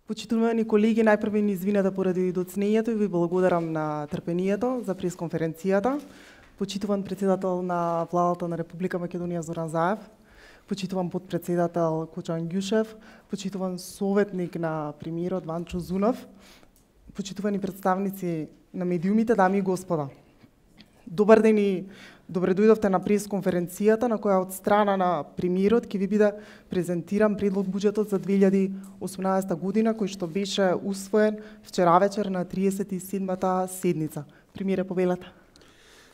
Почитувани колеги, најпрво ни извинете поради доцнењето и ви благодарам на трпението за пресконференцијата. Почитуван председател на Владата на Република Македонија Зоран Заев, почитуван подпредседател Кочан Ѓушев, почитуван советник на премиерот Ванчо Зунов, почитувани представници на медиумите, дами и господа. Добар ден и добре дојдовте на пресконференцијата на која од страна на премиерот ќе ви биде презентиран предлог буџетот за 2018 година кој што беше усвоен вчера вечер на 37-та седница. Премиере, повелете.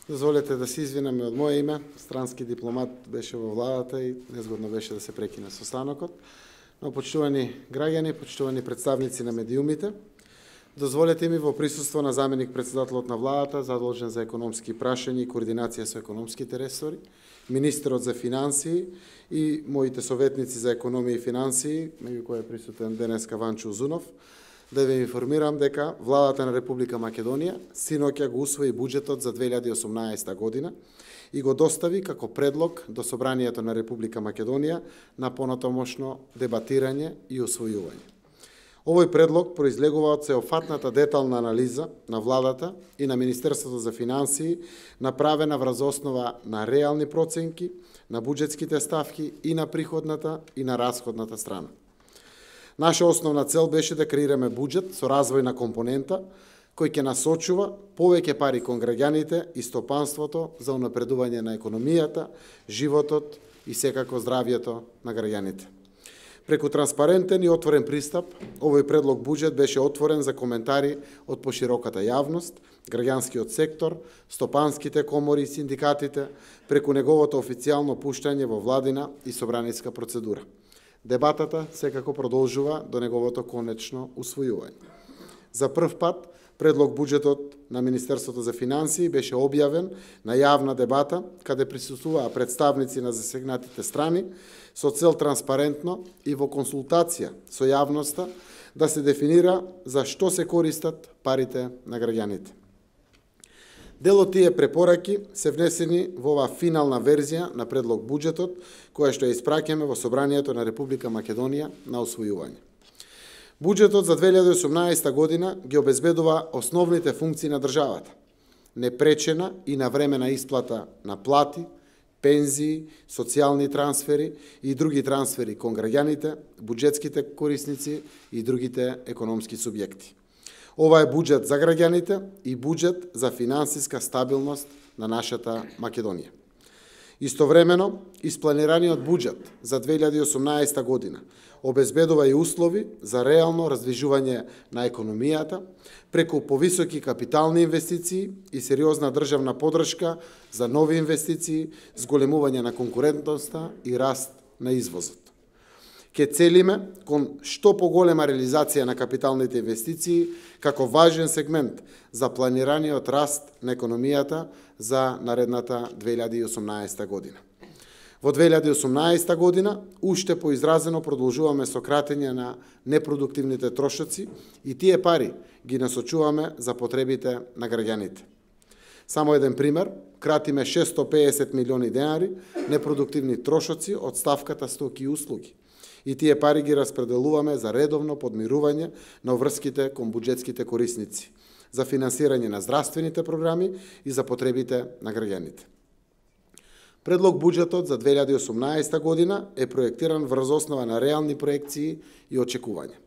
Дозволете да се извинеме од моје име. Странски дипломат беше во владата и незгодно беше да се прекине состанокот. Но почитувани граѓани, почитувани представници на медиумите, дозволете ми во присуство на заменик председателот на владата, задолжен за економски прашања и координација со економските ресори, министерот за финансии и моите советници за економија и финансии, меѓу кои е присутен денеска Ванчо Зунов, да ви информирам дека владата на Република Македонија синоќа го усвои буџетот за 2018 година и го достави како предлог до Собранието на Република Македонија на понатомошно дебатирање и усвојување. Овој предлог произлегува од сеопфатната детална анализа на владата и на Министерството за финансии, направена врз основа на реални проценки на буџетските ставки и на приходната и на расходната страна. Наша основна цел беше да креираме буџет со развојна компонента кој ќе насочува повеќе пари кон граѓаните и стопанството за унапредување на економијата, животот и секако здравјето на граѓаните. Преку транспарентен и отворен пристап, овој предлог буџет беше отворен за коментари од пошироката јавност, граѓанскиот сектор, стопанските комори и синдикатите, преку неговото официјално пуштање во владина и собраниска процедура. Дебатата секако продолжува до неговото конечно усвојување. За прв пат, предлог буџетот на Министерството за финансии беше објавен на јавна дебата, каде присуствуваа представници на засегнатите страни, со цел транспарентно и во консултација со јавноста да се дефинира за што се користат парите на граѓаните. Дел од тие препораки се внесени во оваа финална верзија на предлог буџетот, која што ја испраќаме во Собранието на Република Македонија на усвојување. Буџетот за 2018 година ги обезбедува основните функции на државата: непречена и навремена исплата на плати, пензии, социјални трансфери и други трансфери кон граѓаните, буџетските корисници и другите економски субјекти. Ова е буџет за граѓаните и буџет за финансиска стабилност на нашата Македонија. Истовремено, испланираниот буџет за 2018 година обезбедува и услови за реално раздвижување на економијата преку повисоки капитални инвестиции и сериозна државна подршка за нови инвестиции, зголемување на конкурентноста и раст на извозот. Ке целиме кон што поголема реализација на капиталните инвестиции како важен сегмент за планираниот раст на економијата за наредната 2018 година. Во 2018 година уште поизразено продолжуваме со кратење на непродуктивните трошоци и тие пари ги насочуваме за потребите на граѓаните. Само еден пример, кратиме 650 милиони денари непродуктивни трошоци од ставката стоки и услуги. И тие пари ги распределуваме за редовно подмирување на врските кон буџетските корисници, за финансирање на здравствените програми и за потребите на граѓаните. Предлог буџетот за 2018 година е проектиран врз основа на реални проекции и очекувања.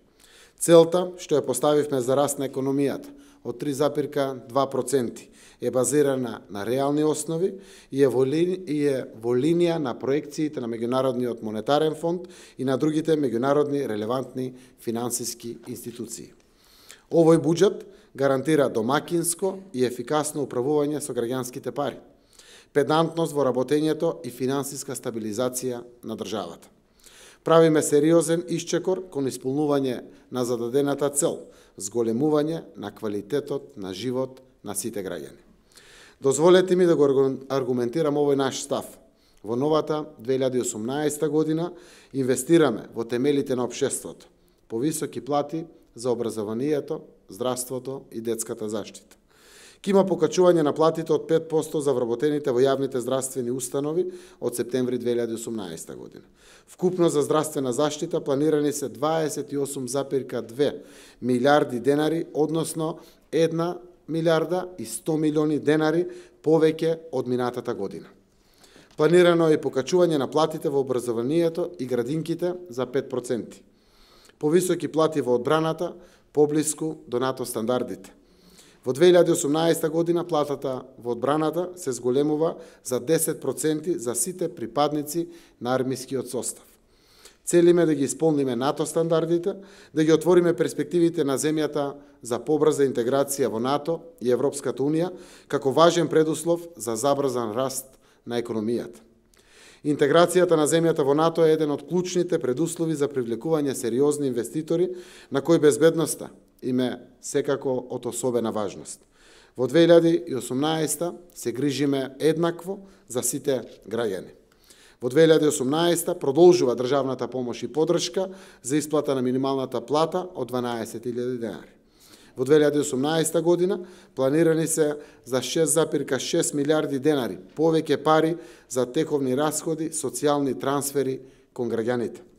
Целта што ја поставивме за раст на економијата од 3,2% е базирана на реални основи и е во линија на проекциите на Меѓународниот монетарен фонд и на другите меѓународни релевантни финансиски институции. Овој буџет гарантира домакинско и ефикасно управување со граѓанските пари, педантност во работењето и финансиска стабилизација на државата. Правиме сериозен исчекор кон исполнување на зададената цел, зголемување на квалитетот на живот на сите граѓани. Дозволете ми да го аргументирам овој наш став. Во новата 2018 година инвестираме во темелите на општеството, повисоки плати за образованието, здравството и детската заштита. Ке има покачување на платите од 5% за вработените во јавните здравствени установи од септември 2018 година. Вкупно за здравствена заштита планирани се 28,2 милиарди денари, односно 1 милиарда и 100 милиони денари повеќе од минатата година. Планирано е покачување на платите во образованието и градинките за 5%. Повисоки плати во одбраната, поблиску до НАТО стандардите. Во 2018 година платата во одбраната се зголемува за 10% за сите припадници на армискиот состав. Целиме да ги исполниме НАТО стандардите, да ги отвориме перспективите на земјата за побрза интеграција во НАТО и Европската Унија, како важен предуслов за забрзан раст на економијата. Интеграцијата на земјата во НАТО е еден од клучните предуслови за привлекување сериозни инвеститори, на кои безбедноста им е секако од особена важност. Во 2018 се грижиме еднакво за сите граѓани. Во 2018 продолжува државната помош и поддршка за исплата на минималната плата од 12.000 денари. Во 2018 година планирани се за 6,6 милиарди денари повеќе пари за тековни расходи, социјални трансфери кон граѓаните.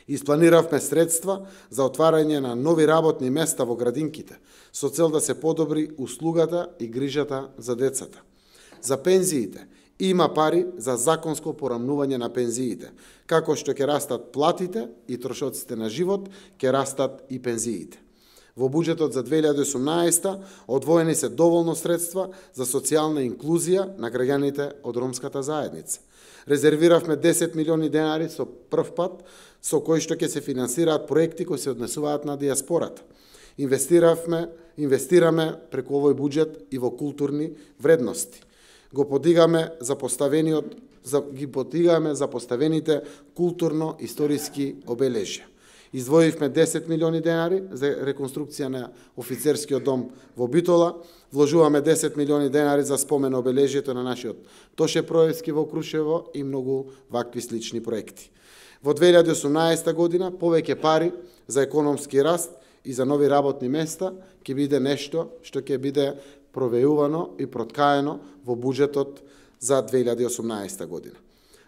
Испланиравме средства за отварање на нови работни места во градинките, со цел да се подобри услугата и грижата за децата. За пензиите има пари за законско порамнување на пензиите, како што ќе растат платите и трошоците на живот, ќе растат и пензиите. Во буџетот за 2018 одвоени се доволно средства за социјална инклузија на граѓаните од ромската заедница. Резервиравме 10 милиони денари со прв пат, со кои што ќе се финансираат проекти кои се однесуваат на диаспората. Инвестираме преку овој буџет и во културни вредности. Ги подигаме за поставените културно-историски обележја. Издвоивме 10 милиони денари за реконструкција на офицерскиот дом во Битола, вложуваме 10 милиони денари за спомен обележјето на нашиот Тоше Проевски во Крушево и многу вакви слични проекти. Во 2018 година повеќе пари за економски раст и за нови работни места ќе биде нешто што ќе биде провејувано и проткаено во буџетот за 2018 година.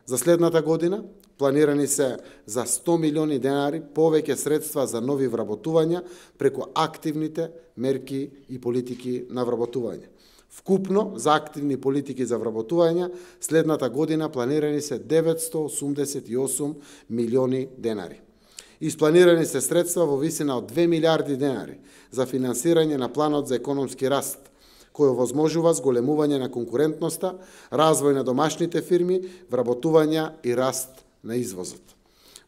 За следната година планирани се за 100 милиони денари повеќе средства за нови вработувања преку активните мерки и политики на вработување. Вкупно за активни политики за вработување следната година планирани се 988 милиони денари. Испланирани се средства во висина од 2 милиарди денари за финансирање на планот за економски раст, кој овозможува зголемување на конкурентноста, развој на домашните фирми, вработувања и раст на извозот.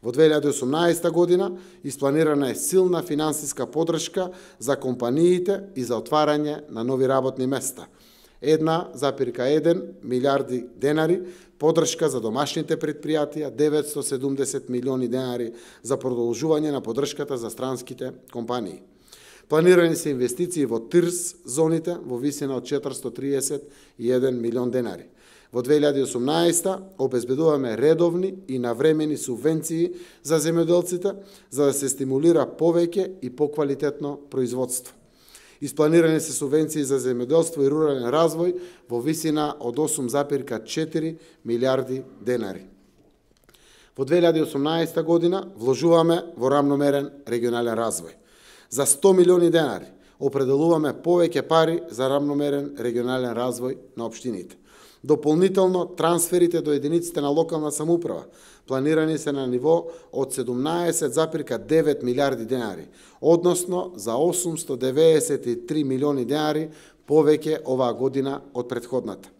Во 2018 година испланирана е силна финансиска поддршка за компаниите и за отварање на нови работни места. 1,1 милиарди денари поддршка за домашните предпријатија, 970 милиони денари за продолжување на поддршката за странските компании. Планирани се инвестиции во ТИРС зоните во висина од 431 милион денари. Во 2018 обезбедуваме редовни и навремени субвенции за земјоделците за да се стимулира повеќе и поквалитетно производство. Испланирани се субвенции за земјоделство и рурален развој во висина од 8,4 милиарди денари. Во 2018 година вложуваме во рамномерен регионален развој. За 100 милиони денари определуваме повеќе пари за рамномерен регионален развој на општините. Дополнително, трансферите до единиците на локална самоуправа планирани се на ниво од 17,9 милиарди денари, односно за 893 милиони денари повеќе оваа година од претходната.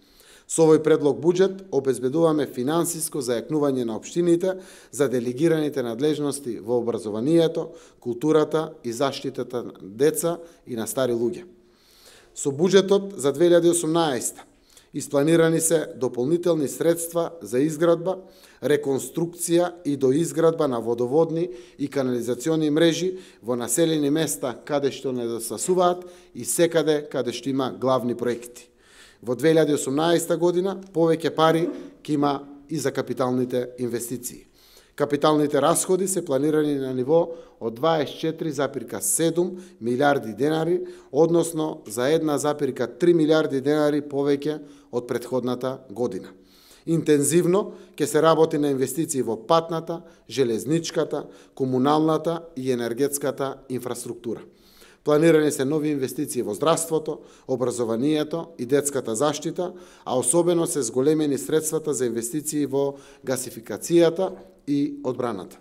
Со овој предлог буџет обезбедуваме финансиско зајакнување на општините за делегираните надлежности во образованието, културата и заштитата на деца и на стари луѓе. Со буџетот за 2018 испланирани се дополнителни средства за изградба, реконструкција и доизградба на водоводни и канализациони мрежи во населени места каде што недостасуваат и секаде каде што има главни проекти. Во 2018 година повеќе пари ќе има и за капиталните инвестиции. Капиталните расходи се планирани на ниво од 24,7 милиарди денари, односно за 1,3 милиарди денари повеќе од претходната година. Интензивно ќе се работи на инвестиции во патната, железничката, комуналната и енергетската инфраструктура. Планирани се нови инвестиции во здравството, образованието и детската заштита, а особено се зголемени средствата за инвестиции во гасификацијата и одбраната.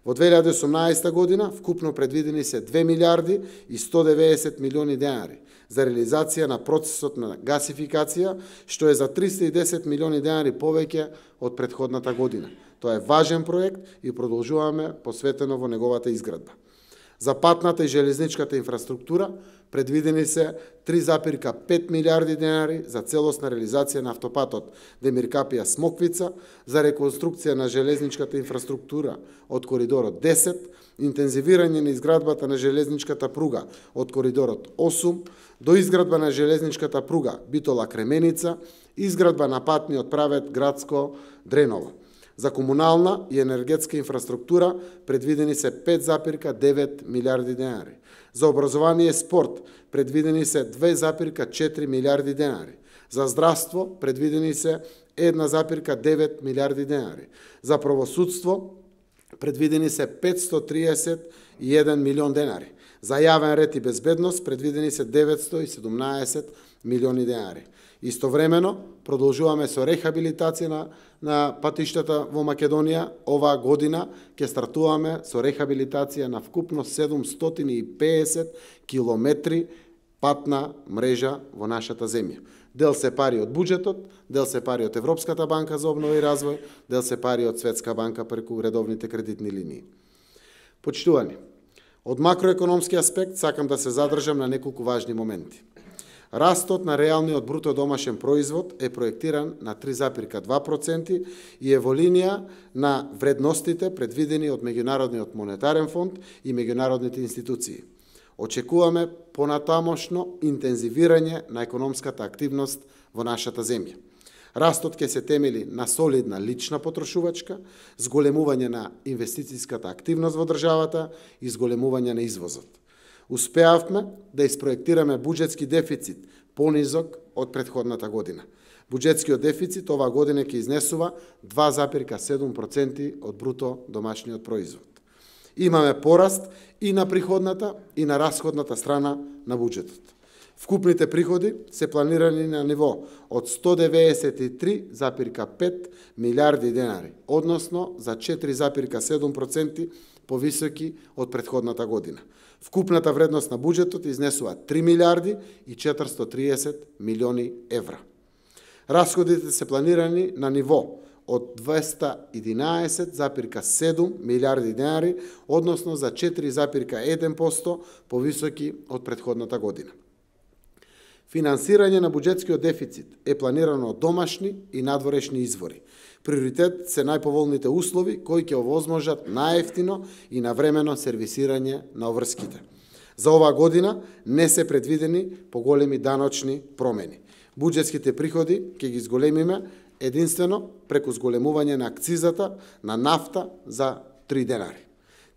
Во 2018 година вкупно предвидени се 2 милиарди и 190 милиони денари за реализација на процесот на гасификација, што е за 310 милиони денари повеќе од претходната година. Тоа е важен проект и продолжуваме посветено во неговата изградба. За патната и железничката инфраструктура предвидени се 3,5 милиарди денари за целосна реализација на автопатот Демир Капија Смоквица, за реконструкција на железничката инфраструктура од коридорот 10, интензивирање на изградбата на железничката пруга од коридорот 8, до изградба на железничката пруга Битола Кременица, изградба на патниот правец Градско Дреново. За комунална и енергетска инфраструктура предвидени се 5,9 милиарди денари. За образование и спорт предвидени се 2,4 милиарди денари. За здравство предвидени се 1,9 милиарди денари. За правосудство предвидени се 531 милион денари. За јавен ред и безбедност предвидени се 917 милиони денари. Истовремено, продолжуваме со рехабилитација на патиштата во Македонија. Оваа година ќе стартуваме со рехабилитација на вкупно 750 километри патна мрежа во нашата земја. Дел се пари од буџетот, дел се пари од Европската банка за обнова и развој, дел се пари од Светска банка преку редовните кредитни линии. Почитувани, од макроекономски аспект сакам да се задржам на неколку важни моменти. Растот на реалниот бруто домашен производ е проектиран на 3,2% и е во линија на вредностите предвидени од Меѓународниот монетарен фонд и меѓународните институции. Очекуваме понатамошно интензивирање на економската активност во нашата земја. Растот ќе се темели на солидна лична потрошувачка, зголемување на инвестицијската активност во државата и зголемување на извозот. Успеавме да испроектираме буџетски дефицит понизок од претходната година. Буџетскиот дефицит оваа година ќе изнесува 2,7% од бруто домашниот производ. Имаме пораст и на приходната и на расходната страна на буџетот. Вкупните приходи се планирани на ниво од 193,5 милиарди денари, односно за 4,7% повисоки од претходната година. Вкупната вредност на буџетот изнесува 3 милиарди и 430 милиони евра. Расходите се планирани на ниво од 211,7 милиарди денари, односно за 4,1% повисоки од претходната година. Финансирање на буџетскиот дефицит е планирано од домашни и надворешни извори. Приоритет се најповолните услови кои ќе овозможат наевтино и навремено сервисирање на обврските. За оваа година не се предвидени поголеми даночни промени. Буџетските приходи ќе ги зголемиме единствено преку зголемување на акцизата на нафта за 3 денари.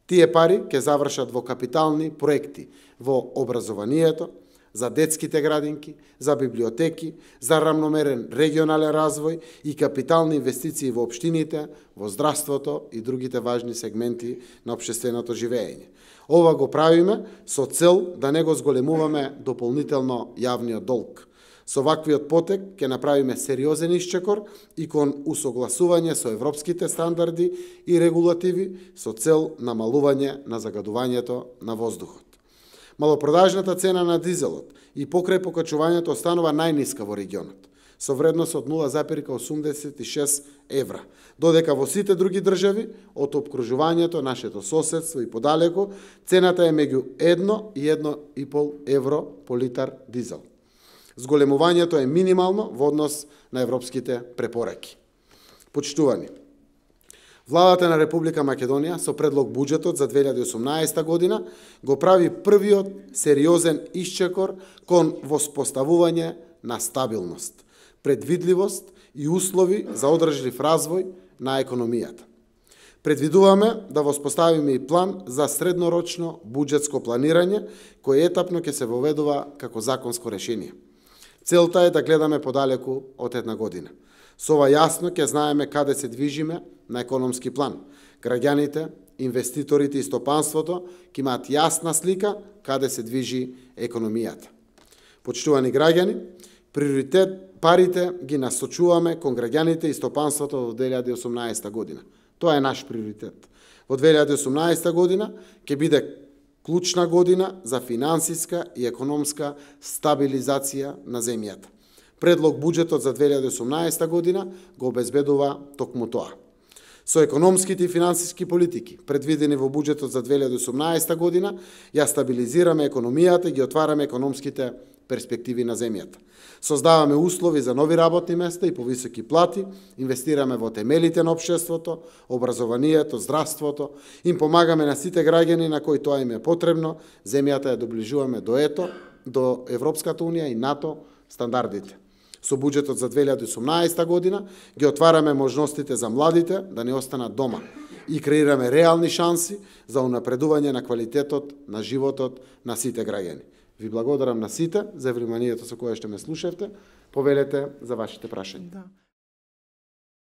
Тие пари ќе завршат во капитални проекти во образованието, за детските градинки, за библиотеки, за рамномерен регионален развој и капитални инвестиции во општините, во здравството и другите важни сегменти на општественото живење. Ова го правиме со цел да не го зголемуваме дополнително јавниот долг. Со ваквиот потек ќе направиме сериозен исчекор и кон усогласување со европските стандарди и регулативи со цел намалување на загадувањето на воздухот. Малопродажната цена на дизелот и покрај покачувањето останува најниска во регионот, со вредност од 0,86 евра, додека во сите други држави од опкружувањето, нашето соседство и подалеку, цената е меѓу 1 и 1,5 евро по литар дизел. Зголемувањето е минимално во однос на европските препораки. Почитувани, Владата на Република Македонија со предлог буџетот за 2018 година го прави првиот сериозен исчекор кон воспоставување на стабилност, предвидливост и услови за одржлив развој на економијата. Предвидуваме да воспоставиме и план за среднорочно буџетско планирање, кој етапно ќе се воведува како законско решение. Целта е да гледаме подалеку од една година. Со ова јасно ќе знаеме каде се движиме на економски план. Граѓаните, инвеститорите и стопанството ќе имаат јасна слика каде се движи економијата. Почитувани граѓани, парите ги насочуваме кон граѓаните и стопанството во 2018 година. Тоа е наш приоритет. Во 2018 година ќе биде клучна година за финансиска и економска стабилизација на земјата. Предлог буџетот за 2018 година го обезбедува токму тоа. Со економските и финансиски политики, предвидени во буџетот за 2018 година, ја стабилизираме економијата и ги отвараме економските перспективи на земјата. Создаваме услови за нови работни места и повисоки плати, инвестираме во темелите на општеството, образованието, здравството, им помагаме на сите граѓани на кои тоа им е потребно, земјата ја доближуваме до Европската унија и НАТО стандардите. Со буџетот за 2018 година ги отвараме можностите за младите да не останат дома и креираме реални шанси за унапредување на квалитетот на животот на сите граѓани. Ви благодарам на сите за вниманието со кое што ме слушавте. Повелете за вашите прашања.